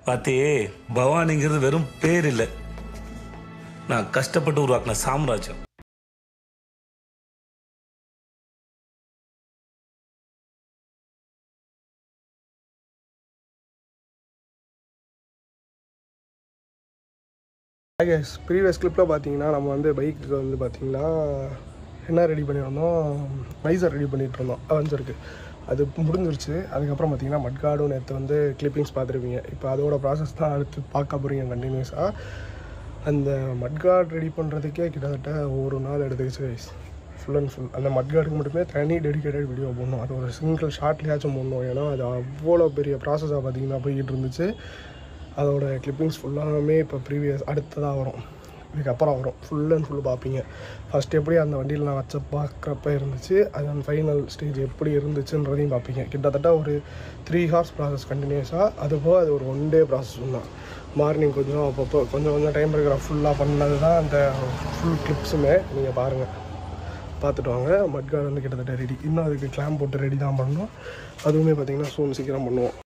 பாத்தி பவானிங்கிறது வெறும் பேர் இல்லை, நான் கஷ்டப்பட்டு உருவாக்கின சாம்ராஜ்யம். ப்ரீவியஸ் கிளிப்பில் பார்த்தீங்கன்னா நம்ம வந்து பைக்குக்கு வந்து பார்த்திங்கன்னா என்ன ரெடி பண்ணியிருந்தோம், வைசர் ரெடி பண்ணிகிட்டு இருந்தோம் அவெஞ்சருக்கு. அது முடிஞ்சிருச்சு. அதுக்கப்புறம் பார்த்திங்கன்னா மட்கார்டும் நேற்று வந்து கிளிப்பிங்ஸ் பார்த்துருப்பீங்க. இப்போ அதோட ப்ராசஸ் தான் அடுத்து பார்க்க போகிறீங்க கண்டினியூஸாக. அந்த மட்கார்டு ரெடி பண்ணுறதுக்கே கிட்டத்தட்ட ஒரு நாள் எடுத்துக்கிச்சு ஃபுல் அண்ட் ஃபுல். அந்த மட்கார்டுக்கு மட்டுமே தனி டெடிக்கேட்டட் வீடியோ போடணும், அது ஒரு சிங்கிள் ஷார்ட்லேயாச்சும் போடணும். ஏன்னா அது அவ்வளோ பெரிய ப்ராசஸாக பார்த்திங்கன்னா போய்கிட்டு இருந்துச்சு. அதோட கிளிப்பிங்ஸ் ஃபுல்லாமே இப்போ ப்ரீவியஸ் அடுத்ததாக வரும், இதுக்கப்புறம் வரும். ஃபுல் அண்ட் ஃபுல் பார்ப்பீங்க. ஃபஸ்ட் எப்படி அந்த வண்டியில் நான் வச்ச பார்க்குறப்ப இருந்துச்சு, அது அந்த ஃபைனல் ஸ்டேஜ் எப்படி இருந்துச்சுன்றதையும் பார்ப்பீங்க. கிட்டத்தட்ட ஒரு 3 hours ப்ராசஸ் கண்டினியூஸாக. அதுபோக அது ஒரு 1 day ப்ராசஸ் தான். மார்னிங் கொஞ்சம் அப்பப்போ கொஞ்சம் டைம் இருக்கிற ஃபுல்லாக பண்ணது தான் அந்த ஃபுல் கிளிப்ஸுமே. நீங்கள் பாருங்கள், பார்த்துட்டு வாங்க. மட்கார்டு வந்து கிட்டத்தட்ட ரெடி. இன்னும் அதுக்கு கிளாம்ப் போட்டு ரெடி தான் பண்ணணும். அதுவுமே பார்த்திங்கன்னா சீக்கிரம் பண்ணுவோம்.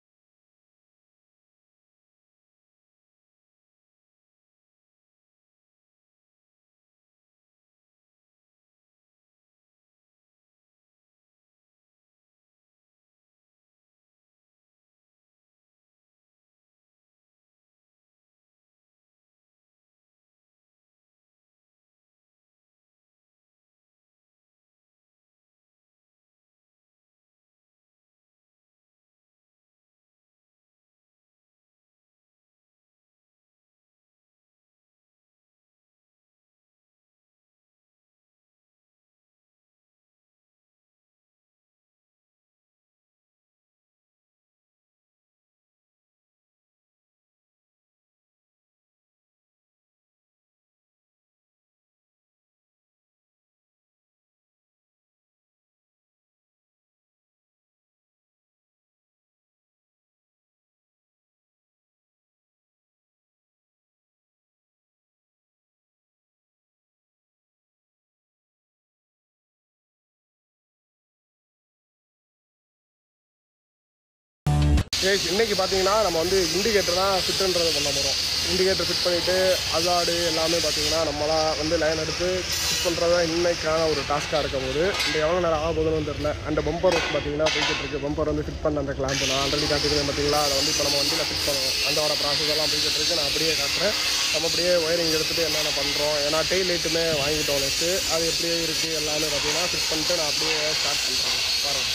இன்றைக்கி பார்த்தீங்கன்னா நம்ம வந்து இண்டிகேட்டர் தான் ஃபிட்டுன்றது பண்ண போகிறோம். இண்டிகேட்டர் ஃபிட் பண்ணிவிட்டு அசாடு எல்லாமே பார்த்தீங்கன்னா நம்மளாம் வந்து லைன் எடுத்து ஃபிட் பண்ணுறது தான் இன்றைக்கான ஒரு டாஸ்க்காக இருக்கும் போது. இந்த எவ்வளோ நேரம் ஆக போகுதுன்னு தெரில. அந்த பம்பர் ஒர்க் பார்த்தீங்கன்னா போய்கிட்டு இருக்குது. பம்பர் வந்து ஃபிட் பண்ண அந்த கிளாம்பு நான் ஆல்ரெடி காட்டிக்கிறேன் பார்த்தீங்களா. அதை வந்து இப்போ நம்ம வண்டியில் ஃபிட் பண்ணுவோம். அதோட ப்ராசஸ் எல்லாம் போய்கிட்டு இருக்குது. நான் அப்படியே காட்டுறேன். நம்ம அப்படியே ஒயரிங் எடுத்துகிட்டு என்னென்ன பண்ணுறோம். ஏன்னா டெய்ல் லைட்டுமே வாங்கிட்டோம் நெக்ஸ்ட்டு. அது எப்படியே இருக்குது எல்லாமே பார்த்தீங்கன்னா ஃபிட் பண்ணிட்டு நான் அப்படியே ஸ்டார்ட் பண்ணுறேன். பாருங்கள்,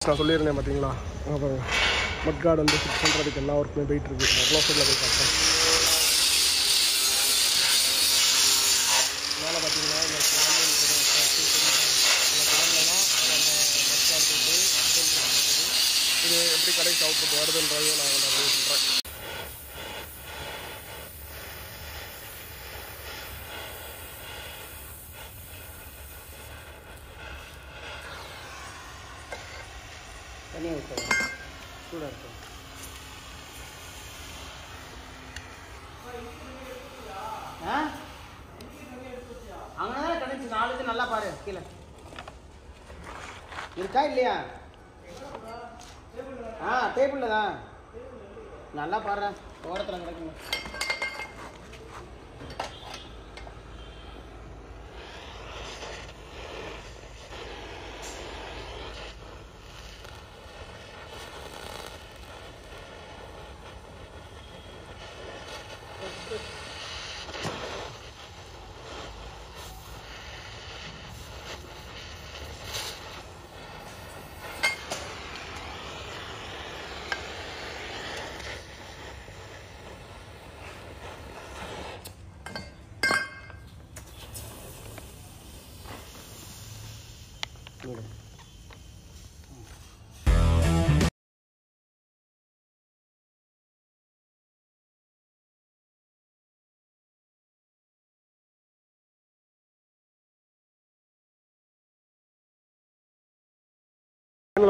நான் சொல்லியிருந்தேன் பார்த்தீங்களா. பாருங்கள், மட்கார்டு வந்து ஃபிட் பண்ணுறதுக்கு எல்லா ஒர்க்குமே போயிட்டுருக்கு. அவ்வளோ சைடில் போய் பார்த்தேன். மேலே பார்த்தீங்கன்னா இந்த கிளாம்லாம் மட்கார்டு போட்டு இது எப்படி கடைக்கு அவுட்புட் வருதுன்றதையும் நான் நிறைய சொல்கிறேன். தனியாக விட்டுறேன், சூடாக இருக்கும். அங்கதான் கிடைச்சி 4 இது நல்லா பாரு. கீழே இருக்கா இல்லையா? டேபிள்ல தான் நல்லா பாரு. ஓரத்தில் கிடைக்குங்க.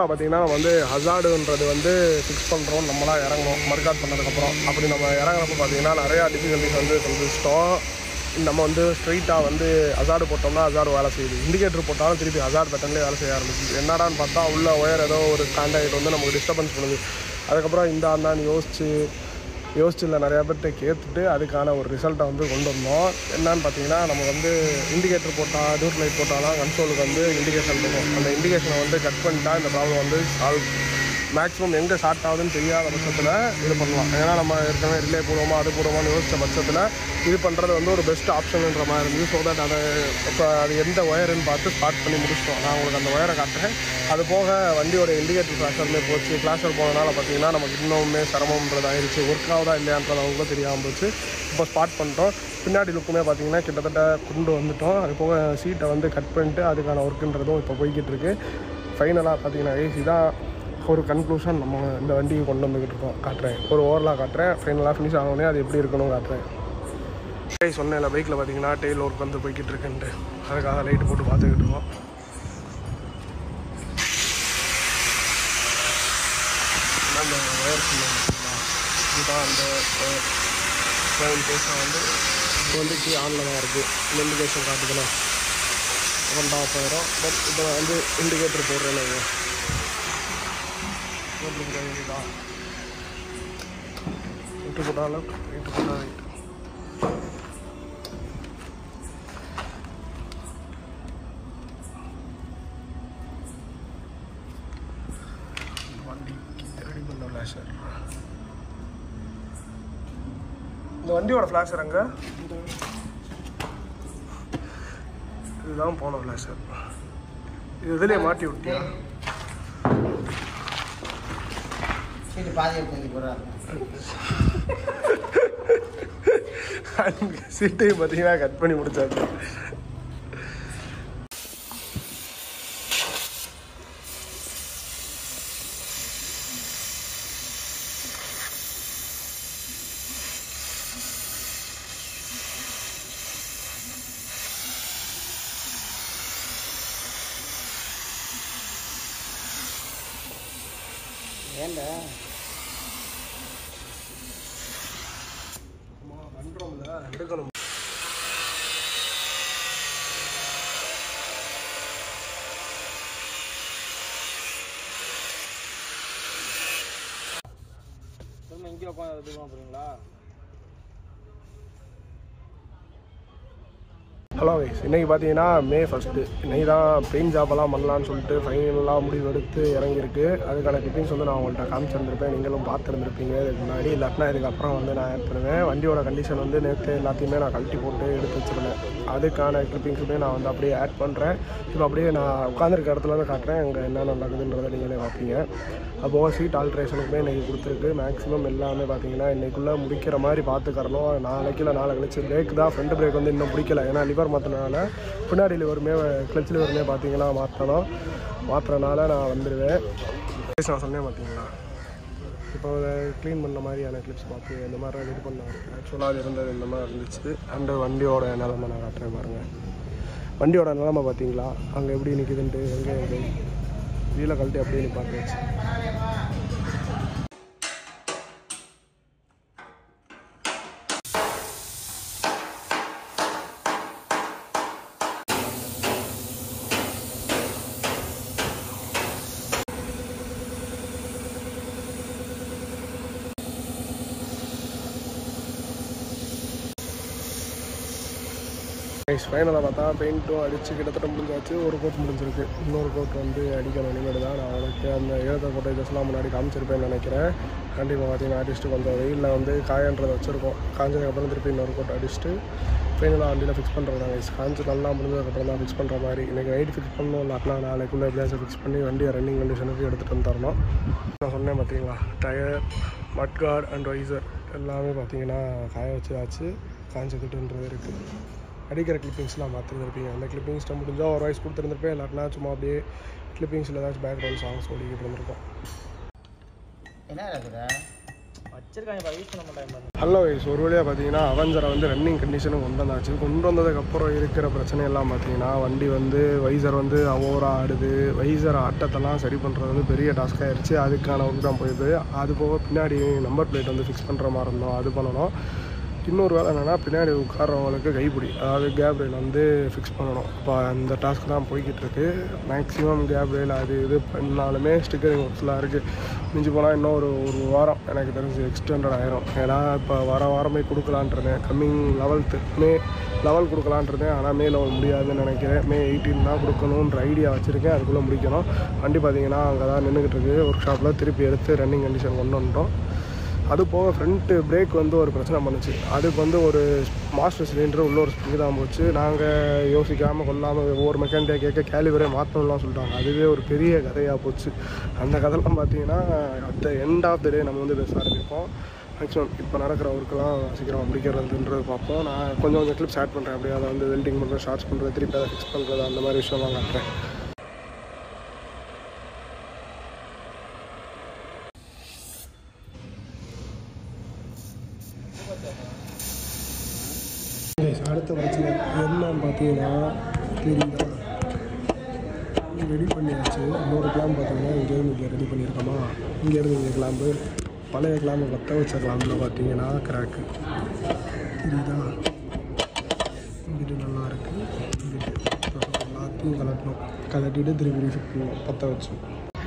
பார்த்தீங்கன்னா வந்து ஹசார்டுன்றது வந்து ஃபிக்ஸ் பண்ணுறோம். நம்மளாம் இறங்கணும் மர்காட் பண்ணதுக்கப்புறம். அப்படி நம்ம இறங்குறப்ப பார்த்தீங்கன்னா நிறையா டிஃபிகல்ட்டிஸ் வந்து சந்திச்சிட்டோம். நம்ம வந்து ஸ்ட்ரைட்டாக வந்து ஹசார்டு போட்டோம்னா ஹசார்டு வேலை செய்யுது. இண்டிகேட்டர் போட்டாலும் திருப்பி ஹசார்டு பட்டன்லேயே வேலை செய்ய ஆரம்பிச்சு. என்னடான்னு பார்த்தா உள்ள ஒயர் ஏதோ ஒரு கான்டாக்ட் வந்து நமக்கு டிஸ்டர்பன்ஸ் பண்ணுது. அதுக்கப்புறம் இந்த அந்தான்னு யோசிச்சு யோசிச்சிருந்த நிறையா பேர்கிட்ட கேட்டுட்டு அதுக்கான ஒரு ரிசல்ட்டை வந்து கொண்டு வந்தோம். என்னன்னு பார்த்தீங்கன்னா நம்ம வந்து இண்டிகேட்டர் போட்டால் டூர் லைட் போட்டாலும் கன்சோலுக்கு வந்து இண்டிகேஷன் இருக்கும். அந்த இண்டிகேஷனை வந்து கட் பண்ணிட்டா இந்த ப்ராப்ளம் வந்து சால்வ் மேக்ஸிமம் எங்கே ஸ்டார்ட் ஆகுதுன்னு தெரியாத பட்சத்தில் இது பண்ணலாம். ஏன்னா நம்ம ஏற்கனவே ரிலே போடுவோமா அது போடுவோமான்னு யோசித்த பட்சத்தில் இது பண்ணுறது வந்து ஒரு பெஸ்ட் ஆப்ஷனுன்ற மாதிரி இருந்துச்சு. ஸோ தட் அதை இப்போ அது எந்த ஒயருன்னு பார்த்து ஸ்டார்ட் பண்ணி முடிச்சிட்டோம். நான் உங்களுக்கு அந்த ஒயரை காட்டுறேன். அது போக வண்டியோட இண்டிகேட்டர் ஃப்ளாஷருமே போச்சு. ஃப்ளாஷர் போனதுனால பார்த்தீங்கன்னா நமக்கு இன்னுமே சிரமம்ன்றது ஆயிடுச்சு. ஒர்க் ஆகுதா இல்லையான்றது அவங்களுக்கும் தெரியாமல் போச்சு. இப்போ ஸ்பாட் பண்ணிட்டோம். பின்னாடி லுக்குமே பார்த்தீங்கன்னா கிட்டத்தட்ட கொண்டு வந்துட்டோம். அது போக சீட்டை வந்து கட் பண்ணிட்டு அதுக்கான ஒர்க்குன்றதும் இப்போ போய்கிட்டு இருக்குது. ஃபைனலாக பார்த்தீங்கன்னா இதுதான் ஒரு கன்க்ளூஷன் நம்ம இந்த வண்டியை கொண்டு வந்துக்கிட்டு இருக்கோம். காட்டுறேன், ஒரு ஓவரலாக காட்டுறேன். ஃபைனலாக ஃபினிஷ் ஆகணுன்னே அது எப்படி இருக்கணும் காட்டுறேன். சொன்னேன் பைக்கில் பார்த்தீங்கன்னா டெயில் ஒர்க் வந்து போய்கிட்டு இருக்குன்ட்டு அதுக்காக லைட்டு போட்டு பார்த்துக்கிட்டு இருக்கோம். அந்த ஒயர் இதுதான் அந்த பேஸாக வந்து இப்போ வந்து கீ ஆனில் தான் இருக்குது. இண்டிகேஷன் காட்டுதுன்னா ஒன் ஆஃப் ஆயிரும். பட் இப்போ வந்து இண்டிகேட்டர் போடுறேன்னு தான் விட்டு போட்டாலும் விட்டு போட்டால் ரைட்டு. ஃப்ளாஷர் இந்த வண்டியோட ஃப்ளாஷர் அங்கே இதுதான் போன ஃப்ளாஷர். இது இதுலேயே மாட்டி விட்டியா? சீட்டையும் பார்த்தீங்கன்னா கட் பண்ணி முடிச்சாச்சு. ஏண்டா பண்ணுறோம்ல எடுக்கணும். இங்கே உட்காந்து போகிறீங்களா? ஹலோ வைஸ், இன்றைக்கி பார்த்தீங்கன்னா May 1. இன்றைக்கி தான் பெயிண்ட் ஜாபெல்லாம் பண்ணலான்னு சொல்லிட்டு ஃபைனலாக முடிவு எடுத்து இறங்கியிருக்கு. அதுக்கான கிளிப்பிங்ஸ் வந்து நான் உங்கள்கிட்ட காமிச்சிருந்துருப்பேன், நீங்களும் பார்த்துருந்துருப்பீங்க இதுக்கு முன்னாடி. இல்லாட்டினா இதுக்கப்புறம் வந்து நான் ஆட் பண்ணுவேன். வண்டியோட கண்டிஷன் வந்து நேற்று எல்லாத்தையுமே நான் கழட்டி போட்டு எடுத்து வச்சுருந்தேன். அதுக்கான கிளிப்பிங்ஸுமே நான் வந்து அப்படியே ஆட் பண்ணுறேன். இப்போ அப்படியே நான் உட்காந்துருக்க இடத்துல தான் காட்டுறேன் அங்கே என்ன நடக்குதுன்றதை நீங்களே பார்ப்பீங்க. அப்போது சீட் ஆல்ட்ரேஷனுக்குமே இன்றைக்கி கொடுத்துருக்கு. மேக்ஸிமம் எல்லாமே பார்த்தீங்கன்னா இன்றைக்குள்ளே முடிக்கிற மாதிரி பார்த்துக்கறணும். நாளைக்கு கழிச்சு பிரேக் தான், ஃப்ரண்ட் பிரேக் வந்து இன்னும் பிடிக்கல. ஏன்னா லிவர் மாற்றினால பின்னாடி லிவருமே கிளச் லிவருமே பார்த்தீங்கன்னா மாற்றுறனால நான் வந்துடுவேன். நான் சொன்னேன் பார்த்தீங்களா, இப்போ க்ளீன் பண்ண மாதிரியான கிளிப்ஸ் பார்த்து இந்த மாதிரி இது பண்ணாங்க. ஆக்சுவலாக அது இருந்தது இந்த மாதிரி இருந்துச்சு. அண்டு வண்டியோட நிலமை நான் காட்டுறேன் பாருங்கள். வண்டியோட நிலமை பார்த்தீங்களா, அங்கே எப்படி நிற்குதுன்ட்டு. எங்கே வீலை கழட்டி அப்படியே நிப்பாட்டியாச்சு. ஃபைனலாக பார்த்தா பெயிண்ட்டும் அடித்து கிட்டத்தட்ட முடிஞ்சாச்சு. ஒரு கோட் முடிஞ்சிருக்கு, இன்னொரு கோட் வந்து அடிக்கணும். இனிமேல் தான் நான் அவனுக்கு அந்த எழுத கோட்டேஜஸ்லாம் முன்னாடி காமிச்சிருப்பேன்னு நினைக்கிறேன். கண்டிப்பாக பார்த்தீங்கன்னா அடிச்சுட்டு கொஞ்சம் வெயிலில் வந்து காயன்றதை வச்சுருக்கோம். காஞ்சதுக்கப்புறம் திருப்பி இன்னொரு கோட் அடிச்சுட்டு ஃபைனலாக வண்டியில் ஃபிக்ஸ் பண்ணுறாங்க. காஞ்சு நல்லா முடிஞ்சதுக்கப்புறம் தான் ஃபிக்ஸ் பண்ணுற மாதிரி. இன்றைக்கி நைட்டு ஃபிக்ஸ் பண்ணணும், இல்லாட்டினா நாளைக்குள்ளே எப்படியாச்சும் ஃபிக்ஸ் பண்ணி வண்டியை ரன்னிங் கண்டிஷனுக்கு எடுத்துகிட்டு வந்து தரணும். நான் சொன்னேன் பார்த்தீங்களா, டயர், மட்கார்டு அண்ட் வைசர் எல்லாமே பார்த்தீங்கன்னா காய வச்சாச்சு. காஞ்சதுட்டுன்றது இருக்குது. அடிக்கிற கிளிப்பிங்ஸ்லாம் பார்த்துருந்துருப்பீங்க. அந்த கிளிப்பிங்ஸ்ட்டை முடிஞ்சால் ஒரு வாய்ஸ் கொடுத்துருந்துருப்பேன். இல்லாட்டினா சும்மா அப்படியே கிளிப்பிங்ஸில் ஏதாச்சும் பேக்ரவுண்ட் சாங்ஸ் ஓடிக்கிட்டு இருந்திருக்கோம். என்ன இருக்குதா வச்சிருக்காங்க, யூஸ் பண்ண மாட்டாங்க. ஹலோ வைஸ், ஒரு வழியாக பார்த்தீங்கன்னா அவெஞ்சரை வந்து ரன்னிங் கண்டிஷனும் கொண்டு வந்தாச்சு. கொண்டு வந்ததுக்கப்புறம் இருக்கிற பிரச்சனையெல்லாம் பார்த்தீங்கன்னா வண்டி வந்து வைசர் வந்து ஓவராக ஆடுது. வைசர் ஆட்டத்தெல்லாம் சரி பண்ணுறது வந்து பெரிய டாஸ்க் ஆகிடுச்சு. அதுக்கான ஒர்க் தான் போயிடுது. அது போக பின்னாடி நம்பர் பிளேட் வந்து ஃபிக்ஸ் பண்ணுற மாதிரி இருந்தோம், அது பண்ணணும். இன்னொரு வேலை என்னென்னா பின்னாடி உட்காரவங்களுக்கு கைப்பிடி, அதாவது கேப் ரெயில் வந்து ஃபிக்ஸ் பண்ணணும். இப்போ அந்த டாஸ்க் தான் போய்கிட்டு இருக்குது. மேக்ஸிமம் கேப் ரெயில் அது இது பண்ணாலுமே ஸ்டிக்கரிங் ஒர்க்ஸ்லாம் இருக்குது. மிஞ்சி போனால் இன்னும் ஒரு வாரம் எனக்கு தெரிஞ்சு எக்ஸ்டெண்டட் ஆயிரும். ஏன்னா இப்போ வாரமே கொடுக்கலான்றதேன். கம்மிங் 11th மே லெவல் கொடுக்கலான்றதேன். ஆனால் மே லெவல் முடியாதுன்னு நினைக்கிறேன். மே 18 தான் கொடுக்கணுன்ற ஐடியா வச்சுருக்கேன். அதுக்குள்ளே முடிக்கணும். வண்டி பார்த்திங்கன்னா அங்கே தான் நின்றுக்கிட்டு இருக்குது ஒர்க் ஷாப்பில். திருப்பி எடுத்து ரன்னிங் கண்டிஷன் கொண்டு வந்துட்டோம். அது போக ஃப்ரண்ட்டு பிரேக் வந்து ஒரு பிரச்சனை பண்ணுச்சு. அதுக்கு வந்து ஒரு மாஸ்டர் சிலிண்டர் உள்ள ஒரு ஸ்ப்ரிங் தான் போச்சு. நாங்கள் யோசிக்காமல் கொள்ளாமல் ஒவ்வொரு மெக்கானிக்கை கேட்க கேலிவரே மாற்றணும்லாம் சொல்லிட்டாங்க. அதுவே ஒரு பெரிய கதையாக போச்சு. அந்த கதைலாம் பார்த்தீங்கன்னா at the end of the day நம்ம வந்து பேச ஆரம்பிப்போம். மேக்ஸிமம் இப்போ நடக்கிற ஒர்க்கெலாம் சீக்கிரம் முடிக்கிறதுன்றது பார்ப்போம். நான் கொஞ்சம் கிளிப்ஸ் ஆட் பண்ணுறேன். அப்படியே அதை வந்து வெல்டிங் பண்ணுறது, ஷார்ட்ஸ் பண்ணுறது, திருப்பி அதை ஃபிக்ஸ் பண்ணுறது, அந்த மாதிரி விஷயம்லாம் காட்டுறேன். அடுத்த பிரச்சனை என்னன்னு பார்த்தீங்கன்னா தெரியுதா, ரெடி பண்ணியாச்சு. இன்னொரு கிளாம்பு பார்த்தீங்கன்னா இங்கே ரெடி பண்ணியிருக்கோமா. இங்கேருந்து இங்கே கிளாம்பு, பழைய கிளாம்பு பற்ற வச்ச கிளாம்பில் பார்த்தீங்கன்னா கிராக்கு தெரியுதா. இங்கிட்டு நல்லா இருக்குது. எல்லாத்தையும் கலட்டிட்டு திருப்பி ஃபிட் பண்ணுவோம் பற்ற வச்சு.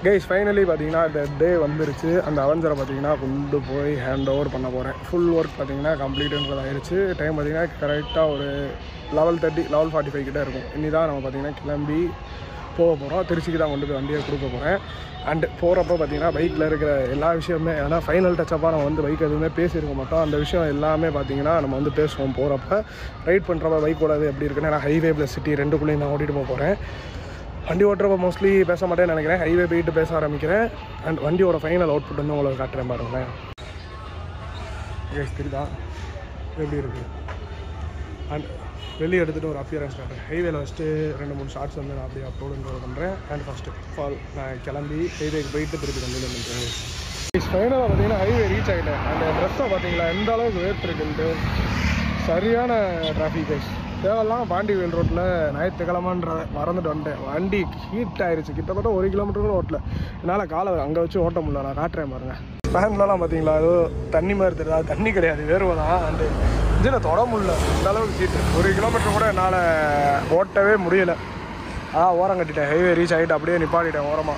கைஸ் ஃபைனலி பார்த்தீங்கன்னா இந்த டே வந்துருச்சு. அந்த அவெஞ்சரை பார்த்தீங்கன்னா கொண்டு போய் ஹேண்ட் ஓவர் பண்ண போகிறேன். ஃபுல் ஒர்க் பார்த்தீங்கன்னா கம்ப்ளீட்டுன்றது ஆயிடுச்சு. டைம் பார்த்தீங்கன்னா கரெக்டாக ஒரு 11:30 11:45 கிட்டே இருக்கும். இனி தான் நம்ம பார்த்தீங்கன்னா கிளம்பி போக போகிறோம். திருச்சிக்கு தான் கொண்டு போய் வண்டியை கொடுக்க போகிறேன். அண்டு போகிறப்போ பார்த்தீங்கன்னா பைக்கில் இருக்கிற எல்லா விஷயமே, ஏன்னா ஃபைனல் டச்சப்பாக நம்ம வந்து பைக் எதுவுமே பேசியிருக்க மாட்டோம். அந்த விஷயம் எல்லாமே பார்த்தீங்கன்னா நம்ம வந்து பேசுவோம் போகிறப்ப. ரைட் பண்ணுறப்ப பைக்கோட எப்படி இருக்குன்னு, நான் ஹைவே ப்ளஸ் சிட்டி ரெண்டுக்குள்ளேயும் நான் ஓட்டிகிட்டு போக போகிறேன். வண்டி ஓட்டுறப்ப மோஸ்ட்லி பேச மாட்டேன்னு நினைக்கிறேன். ஹைவே போயிட்டு பேச ஆரம்பிக்கிறேன். அண்ட் வண்டியோட ஃபைனல் அவுட்புட் வந்து உங்களுக்கு காட்டுறேன் பாருங்களேன். தெரியுதா எப்படி இருக்குது. அண்ட் வெளியே எடுத்துகிட்டு ஒரு அப்பியரன்ஸ் காட்டுறேன். ஹைவேல வச்சுட்டு 2-3 ஷார்ட்ஸ் வந்து நான் அப்படியே அப்லோடு பண்ணுறேன். அண்ட் ஃபஸ்ட்டு ஃபால் நான் கிளம்பி ஹைவேக்கு போயிட்டு திருப்பி கண்டினியூ பண்ணுறேன். ஃபைனலாக பார்த்தீங்கன்னா ஹைவே ரீச் ஆகிட்டேன். அந்த ட்ரெஸ்ஸை பார்த்தீங்களா எந்த அளவுக்கு வேர்த்துருக்குன்ட்டு. சரியான டிராஃபிக் கைஸ். தேவையெல்லாம் பாண்டிவேல் ரோட்டில் ஞாயிற்றுக்கிழமைன்றதை மறந்துட்டு வந்துட்டேன். வண்டி ஹீட் ஆயிடுச்சு. கிட்டத்தட்ட 1 கிலோமீட்டர் கூட ஓட்டல. என்னால் காலை அங்கே வச்சு ஓட்ட முடியல. நான் காட்டுறேன் பாருங்கள். ஃபேன்லலாம் பார்த்தீங்களா ஏதோ தண்ணி மாதிரி தெரியுது. அது தண்ணி கிடையாது, வேர்வை தான். அண்டு இன்ஜினை தொட முடியல, இந்த அளவுக்கு ஹீட்டு. 1 கிலோமீட்டர் கூட என்னால் ஓட்டவே முடியலை. ஓரம் கட்டிட்டேன். ஹைவே ரீச் ஆகிட்டு அப்படியே நிப்பாட்டிட்டேன் ஓரமாக.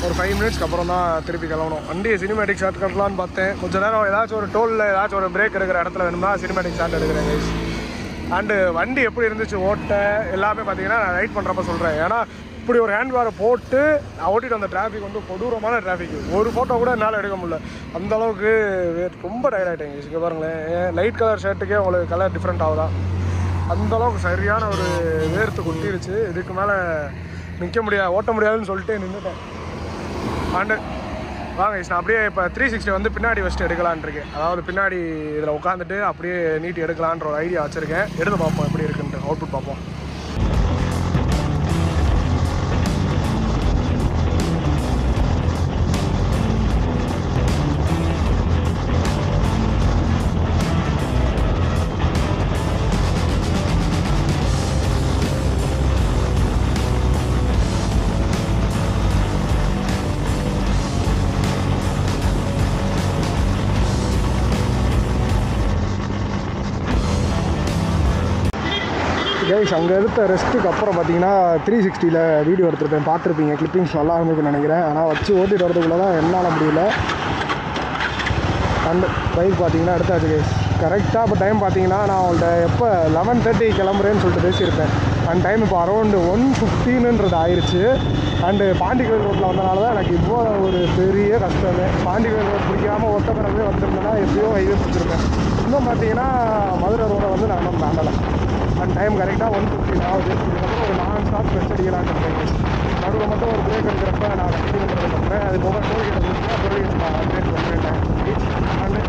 ஒரு 5 மினிட்ஸ்க்கு அப்புறம் தான் திருப்பி கிளம்பணும். வண்டியை சினிமேட்டிக் ஷாட் கட்டலான்னு பார்த்தேன். கொஞ்சம் நேரம் ஏதாச்சும் ஒரு டோலில் ஏதாச்சும் ஒரு பிரேக் எடுக்கிற இடத்துல வேணும்னா சினிமேட்டிக் ஷாட் எடுக்கிறேன் கைஸ். அண்டு வண்டி எப்படி இருந்துச்சு ஓட்ட எல்லாமே பார்த்தீங்கன்னா நான் ரைட் பண்ணுறப்ப சொல்கிறேன். ஏன்னா இப்படி ஒரு ஹேண்ட் பாரை போட்டு நான் ஓட்டிட்டு வந்த டிராஃபிக் வந்து கொடூரமான டிராஃபிக். ஒரு ஃபோட்டோ கூட என்னால் எடுக்க முடியல. அந்தளவுக்கு ரொம்ப டயர்ட் ஆகிட்டேங்க. இங்கே பாருங்களேன், லைட் கலர் ஷர்ட்டுக்கே உங்களுக்கு கலர் டிஃப்ரெண்ட் ஆகுதா. அந்தளவுக்கு சரியான ஒரு வேர்த்து கொட்டிருச்சு. இதுக்கு மேலே நிற்க முடியாது, ஓட்ட முடியாதுன்னு சொல்லிட்டு நின்றுட்டேன். அண்டு வாங்க நான் அப்படியே இப்போ 360 வந்து பின்னாடி வச்சுட்டு எடுக்கலான் இருக்கேன். அதாவது பின்னாடி இதில் உட்காந்துட்டு அப்படியே நீட்டி எடுக்கலான்ற ஒரு ஐடியா வச்சுருக்கேன். எடுத்து பார்ப்போம் எப்படி இருக்குன்ட்டு, அவுட்புட் பார்ப்போம். கைஸ் அங்கே எடுத்த ரெஸ்ட்டுக்கு அப்புறம் பார்த்தீங்கன்னா 360ல் வீடியோ எடுத்துருப்பேன், பார்த்துருப்பீங்க. கிளிப்பிங்ஸ் நல்லா இருந்துன்னு நினைக்கிறேன். ஆனால் வச்சு ஓட்டிட்டு வரதுக்குள்ளே தான் என்னால் முடியல. அண்ட் பைக் பார்த்தீங்கன்னா எடுத்தாச்சு கைஸ். கரெக்டாக இப்போ டைம் பார்த்தீங்கன்னா நான் அவங்கள்ட்ட எப்போ 11:30 கிளம்புறேன்னு சொல்லிட்டு பேசியிருப்பேன். அண்ட் டைம் இப்போ அரௌண்டு 1:15 ஆயிடுச்சு. அண்டு பாண்டிகோயில் ரோட்டில் வந்தனால தான் எனக்கு இப்போ ஒரு பெரிய கஷ்டமே. பாண்டிகோயில் ரோட் பிடிக்காமல் ஒட்டப்பிறவே வந்திருந்தேன்னா எப்படியோ ஹைவே பிடிச்சிருப்பேன். இன்னும் பார்த்தீங்கன்னா மதுரை ரோடை வந்து நான் இன்னும் தாண்டலை. அண்ட் டைம் கரெக்டாக 1:15 ஆகுது. இதுக்கப்புறம் ஒரு 4 ஸ்டாப் வச்சு அடிக்கலான்னு இருக்கேன். நடுவில் மட்டும் ஒரு பிரேக் எடுக்கிறப்ப நான் கண்டினியூ பண்ணுறேன். அது போக டோல்கேட் இருந்துச்சுன்னா டோல்கேட் நான் பிரேக் பண்ணுறேன். அண்டு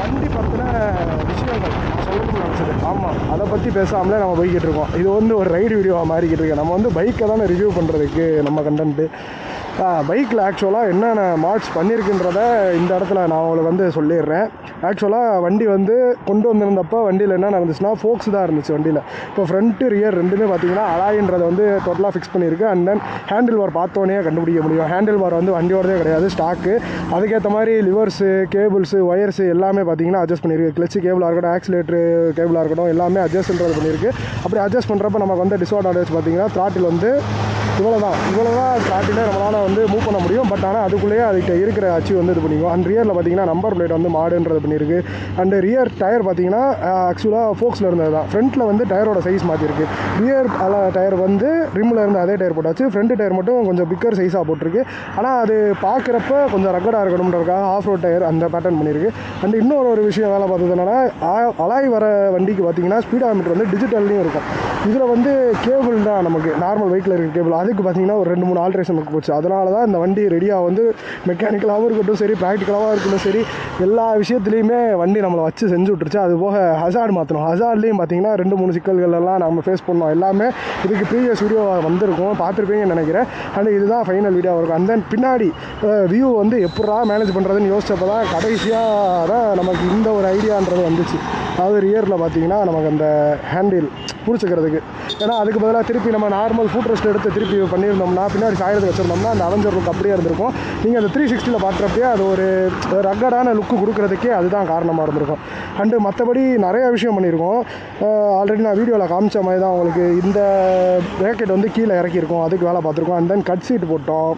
வண்டி பற்றின விஷயங்கள் நான் சொல்லணும்னு நினச்சது. ஆமாம், அதை பற்றி பேசாமலே நம்ம போய்கிட்டு இருக்கோம். இது வந்து ஒரு ரைடு வீடியோவாக மாறிக்கிட்டு இருக்கேன். நம்ம வந்து பைக்கை தானே ரிவ்யூ பண்ணுறதுக்கு நம்ம கண்டென்ட்டு. பைக்கில் ஆக்சுவலாக என்னென்ன மாட்ஸ் பண்ணியிருக்குன்றத இந்த இடத்துல நான் உங்களுக்கு வந்து சொல்லிடுறேன். ஆக்சுவலாக வண்டி வந்து கொண்டு வந்திருந்தப்போ வண்டியில் என்ன நடந்துச்சுன்னா ஃபோக்ஸ் தான் இருந்துச்சு வண்டியில். இப்போ ஃப்ரண்ட்டு ரியர் ரெண்டுமே பார்த்தீங்கன்னா அலாயின்றதை வந்து டோட்டலாக ஃபிக்ஸ் பண்ணியிருக்கு. அண்ட் தென் ஹேண்டில் பார் பார்த்தோன்னே கண்டுபிடிக்க முடியும். ஹேண்டில் பார் வந்து வண்டியோடதே கிடையாது, ஸ்டாக்கு. அதுக்கேற்ற மாதிரி லிவர்ஸு, கேபிள்ஸு, ஒயர்ஸு எல்லாமே பார்த்தீங்கன்னா அட்ஜஸ்ட் பண்ணியிருக்கு. கிளச்சு கேபிளாக இருக்கட்டும், ஆக்சிலேட்ரு கேபிளாக இருக்கட்டும், எல்லாமே அட்ஜஸ்ட்ன்றது பண்ணியிருக்கு. அப்படி அட்ஜஸ்ட் பண்ணுறப்ப நமக்கு வந்து டிஸ்அட்வான்டேஜ் பார்த்தீங்கன்னா த்ராட்டில் வந்து இவ்வளோ தான் ஸ்டார்டிங்கில் நம்மளால் வந்து மூவ் பண்ண முடியும். பட் ஆனால் அதுக்குள்ளேயே அதுக்கு இருக்கிற அச்சீவ் வந்து இது பண்ணிக்கும். அண்ட் ரியரில் பார்த்தீங்கன்னா நம்பர் பிளேட் வந்து மாடுன்றது பண்ணியிருக்கு. அண்டு ரியர் டயர் பார்த்தீங்கன்னா ஆக்சுவலாக ஃபோக்ஸில் இருந்தது தான். ஃப்ரண்ட்டில் வந்து டயரோட சைஸ் மாற்றிருக்கு. ரியர் டயர் வந்து ரிம்மில் இருந்து அதே டயர் போட்டாச்சு. ஃப்ரண்ட் டயர் மட்டும் கொஞ்சம் பிக்கர் சைஸாக போட்டிருக்கு. ஆனால் அது பார்க்குறப்ப கொஞ்சம் ரக்கடாக இருக்கணுன்றதுக்காக ஆஃப் ரோட் டயர் அந்த பேட்டர்ன் பண்ணியிருக்கு. அண்ட் இன்னொரு விஷயம் வேலை பார்த்தது என்னன்னா, அலாய் வர வண்டிக்கு பார்த்தீங்கன்னா ஸ்பீடாமீட்டர் வந்து டிஜிட்டல்லையும் இருக்கும். இதில் வந்து கேபிள் தான் நமக்கு நார்மல் பைக்கில் இருக்கிற கேபிள். அதுக்கு பார்த்தீங்கன்னா ஒரு 2-3 ஆல்ட்ரேஷன் போச்சு. அதனால தான் இந்த வண்டி ரெடியாக வந்து மெக்கானிக்கலாகவும் இருக்கட்டும் சரி, ப்ராக்டிக்கலாகவும் இருக்கட்டும் சரி, எல்லா விஷயத்துலையுமே வண்டி நம்மளை வச்சு செஞ்சு விட்டுருச்சு. அது போக ஹசார்டு மாற்றணும். ஹசார்ட்லேயும் பார்த்தீங்கன்னா 2-3 சிக்கல்கள் எல்லாம் நம்ம ஃபேஸ் பண்ணோம். எல்லாமே இதுக்கு ப்ரீவியஸ் வீடியோ வந்திருக்கும், பார்த்துருப்பீங்கன்னு நினைக்கிறேன். அண்ட் இதுதான் ஃபைனல் வீடியோ இருக்கும். அண்ட் தென் பின்னாடி வியூ வந்து எப்படா மேனேஜ் பண்ணுறதுன்னு யோசிச்சப்போ தான் கடைசியாக தான் நமக்கு இந்த ஒரு ஐடியான்றது வந்துச்சு. அதாவது ரியரில் பார்த்தீங்கன்னா நமக்கு அந்த ஹேண்டில் பிடிச்சிக்கிறதுக்கு, ஏன்னா அதுக்கு பதிலாக திருப்பி நம்ம நார்மல் ஃபுட் ரெஸ்ட் எடுத்து திருப்பி பண்ணியிருந்தோம்னா பின்னாடி சாயத்துக்கு வச்சுருந்தோம்னா அந்த அவெஞ்சர் லுக் அப்படியே இருந்திருக்கும். நீங்கள் அந்த 360 பார்க்குறப்பே அது ஒரு ரக்கடான லுக்கு கொடுக்குறதுக்கே அதுதான் காரணமாக இருந்திருக்கும். அண்டு மற்றபடி நிறைய விஷயம் பண்ணியிருக்கோம். ஆல்ரெடி நான் வீடியோவில் காமிச்ச மாதிரி தான் உங்களுக்கு இந்த ரேக்கெட் வந்து கீழே இறக்கியிருக்கோம், அதுக்கு வேலை பார்த்துருக்கோம். அண்ட் தென் கட் சீட் போட்டோம்.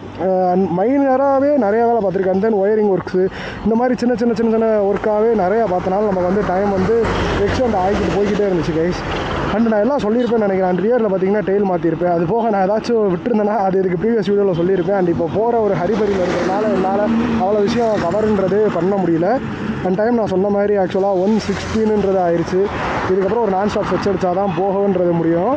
மைனராகவே நிறைய வேலை பார்த்துருக்கோம். அண்ட் தென் ஒயரிங் ஒர்க்ஸு இந்த மாதிரி சின்ன சின்ன சின்ன சின்ன ஒர்க்காகவே நிறையா பார்த்தனால நம்ம வந்து டைம் வந்து எக்ஸ்டெண்ட் ஆகிக்கிட்டு போய்கிட்டே இருந்துச்சு கைஸ். அண்ட் நான் எல்லாம் சொல்லியிருப்பேன்னு நினைக்கிறேன். அண்ட் ரியரில் பார்த்தீங்கன்னா டெயில் மாற்றிருப்பேன். அது போக நான் ஏதாச்சும் விட்டுருந்தேன்னா அது இதுக்கு ப்ரீவியஸ் வீடியோவில் சொல்லியிருப்பேன். அண்ட் இப்போ போகிற ஒரு ஹரிபரியில் இருக்கிறதுனால என்னால் அவ்வளோ விஷயம் கவருன்றது பண்ண முடியல. அண்ட் டைம் நான் சொன்ன மாதிரி ஆக்சுவலாக 1:16 ஆயிடுச்சு. இதுக்கப்புறம் ஒரு நான் ஸ்டாப் வச்சு அடித்தா தான் போகன்றது முடியும்.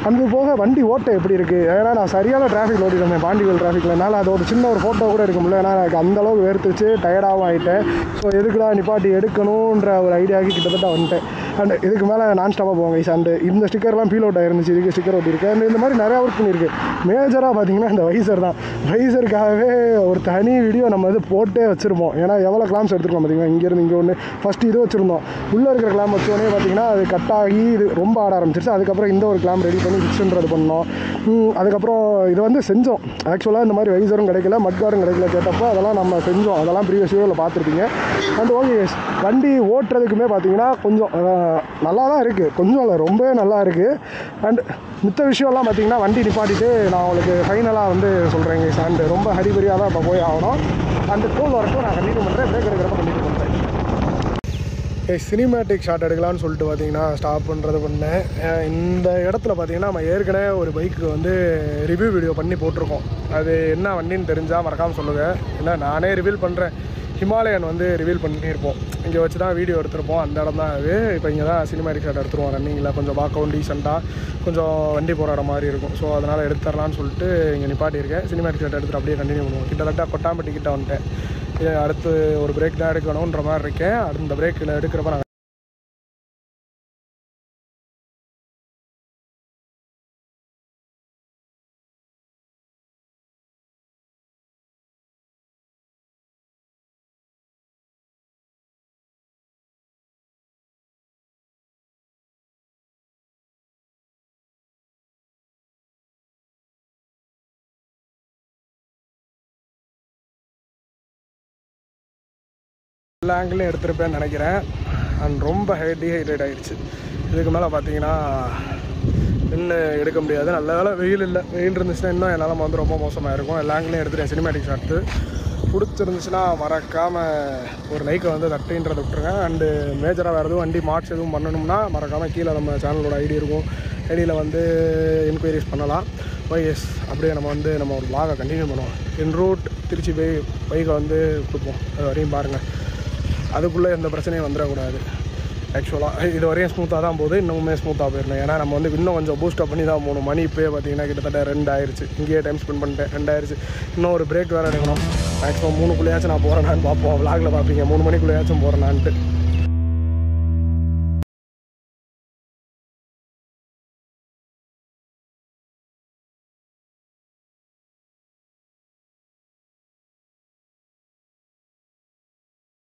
அது போக வண்டி ஓட்ட எப்படி இருக்குது, ஏன்னா நான் சரியான டிராஃபிக் ஓட்டிட்டு வந்தேன் பாண்டிகல் டிராஃபிக்கில். என்னால் அது ஒரு சின்ன ஒரு ஃபோட்டோ கூட எடுக்க முடியல. ஏன்னா எனக்கு அந்தளவுக்கு வேர்த்துச்சு, டயர்டாகவும் ஆகிட்டேன். ஸோ எதுக்குடா நிப்பாட்டி எடுக்கணுன்ற ஒரு ஐடியாவுக்கு கிட்டத்தட்ட வந்துட்டேன். அண்ட் இதுக்கு மேலே நான் ஸ்டாப்பாக போவாங்க கைஸ். அண்டு இந்த ஸ்டிக்கர்லாம் பீல் அவுட் ஆயிருந்துச்சு, இதுக்கு ஸ்டிக்கர் ஒட்டியிருக்கேன். அண்ட் இந்த மாதிரி நிறையா ஒர்க் பண்ணியிருக்கு. மேஜராக பார்த்தீங்கன்னா இந்த வைசர் தான். வைசருக்காகவே ஒரு தனி வீடியோ நம்ம இது போட்டே வச்சுருப்போம். ஏன்னா எவ்வளோ கிளாம்ஸ் எடுத்துருக்கோம் பார்த்தீங்கன்னா, இங்கேருந்து இங்கே ஒன்று ஃபஸ்ட்டு இது வச்சுருந்தோம். உள்ளே இருக்கிற கிளாம் வச்சோடனே பார்த்தீங்கன்னா அது கட் ஆகி இது ரொம்ப ஆட ஆரம்பிச்சிருச்சு. அதுக்கப்புறம் இந்த ஒரு கிளாம் ரெடி பண்ணி ஃபிக்ஸ்ன்றது பண்ணோம். அதுக்கப்புறம் இது வந்து செஞ்சோம். ஆக்சுவலாக இந்த மாதிரி வைசரும் கிடைக்கல, மட்காரும் கிடைக்கல கேட்டப்போ அதெல்லாம் நம்ம செஞ்சோம். அதெல்லாம் ப்ரீவியஸ் வீடியோவில் பார்த்துருப்பீங்க. அண்ட் ஓகே, வண்டி ஓட்டுறதுக்குமே பார்த்தீங்கன்னா கொஞ்சம் நல்லா தான் இருக்குது, கொஞ்சம் இல்லை ரொம்பவே நல்லா இருக்குது. அண்ட் மித்த விஷயம்லாம் பார்த்தீங்கன்னா வண்டி நிப்பாட்டிட்டு நான் உங்களுக்கு ஃபைனலாக வந்து சொல்கிறேங்க. அண்ட் ரொம்ப ஹரிபரியாக தான் இப்போ போய் ஆகணும். அந்த டோல் வரட்டும் நான் கண்டினியூ பண்ணுறேன், பிரேக் எடுக்கிறப்ப கண்டினியூ பண்ணுறேன். சினிமேட்டிக் ஷாட் எடுக்கலான்னு சொல்லிட்டு பார்த்தீங்கன்னா ஸ்டாப் பண்ணுறது பண்ணேன். இந்த இடத்துல பார்த்தீங்கன்னா நம்ம ஏற்கனவே ஒரு பைக்கு வந்து ரிவ்யூ வீடியோ பண்ணி போட்டிருக்கோம். அது என்ன வண்டின்னு தெரிஞ்சால் மறக்காமல் சொல்லுங்கள். ஏன்னா நானே ரிவீல் பண்ணுறேன். ஹிமாலயன் வந்து ரிவீல் பண்ணியிருப்போம். இங்கே வச்சு தான் வீடியோ எடுத்திருப்போம். அந்த இடம் தான் அது. இப்போ இங்கே தான் சினிமேட்டிக் ஷாட் எடுத்துருவோம். ரன்னிங்கில் கொஞ்சம் பார்க்கவும் டீசெண்டாக கொஞ்சம் வண்டி போகிற இடம் மாதிரி இருக்கும். ஸோ அதனால் எடுத்துடலான்னு சொல்லிட்டு இங்கே நிப்பாட்டியிருக்கேன். சினிமேட்டிக் ஷாட் எடுத்துகிட்டு அப்படியே கண்டினியூ பண்ணுவோம். கிட்டத்தட்ட கொட்டாம்பட்டி கிட்ட வந்துட்டேன். அடுத்து ஒரு பிரேக் தான் எடுக்கணுன்ற மாதிரி இருக்கேன். அந்த பிரேக்கில் எடுக்கிறப்ப நான் எல்லா ஆங்கிலையும் எடுத்திருப்பேன்னு நினைக்கிறேன். அண்ட் ரொம்ப டீஹைட்ரேட் ஆகிடுச்சு. இதுக்கு மேலே பார்த்தீங்கன்னா நின்று எடுக்க முடியாது. நல்ல வேலை வெயில் இல்லை. வெயில் இருந்துச்சுன்னா இன்னும் என் நிலமை வந்து ரொம்ப மோசமாக இருக்கும். எல்லா ஆங்கிலையும் எடுத்துட்டேன். சினிமேட்டிக் ஷாட்டு பிடிச்சிருந்துச்சுன்னா மறக்காமல் ஒரு லைக்கை வந்து தட்டுன்றதை விட்டுருங்க. அண்டு மேஜராக வேறு எதுவும் வண்டி மார்க்ஸ் எதுவும் பண்ணணும்னா மறக்காமல் கீழே நம்ம சேனலோட ஐடி இருக்கும். ஐடியில் வந்து என்கொயரிஸ் பண்ணலாம். எஸ் அப்படியே நம்ம வந்து நம்ம ஒரு vlog கண்டினியூ பண்ணுவோம். என் ரூட் திருச்சி போய் பைக்கை வந்து கொடுப்போம். அது வரையும் பாருங்கள். அதுக்குள்ளே எந்த பிரச்சனையும் வந்துடக்கூடாது. ஆக்சுவலாக இது வரையும் ஸ்மூத்தாக தான் போகுது. இன்னுமே ஸ்மூத்தாக போயிடணும். ஏன்னா நம்ம வந்து இன்னும் கொஞ்சம் பூஸ்டப் பண்ணி தான் போகணும். மணி இப்போயே பார்த்தீங்கன்னா கிட்டத்தட்ட 2 ஆயிடுச்சு. இங்கேயே டைம் ஸ்பெண்ட் பண்ணிட்டேன். 2 ஆயிடுச்சு. இன்னும் ஒரு பிரேக் வேறு எடுக்கணும். மேக்ஸிமம் 3க்குள்ளேயாச்சும் நான் போகிறேன்னான்னு பார்ப்போம். vlogல பார்ப்பீங்க 3 மணிக்குள்ளேயாச்சும் போகிறேன்னான்ட்டு.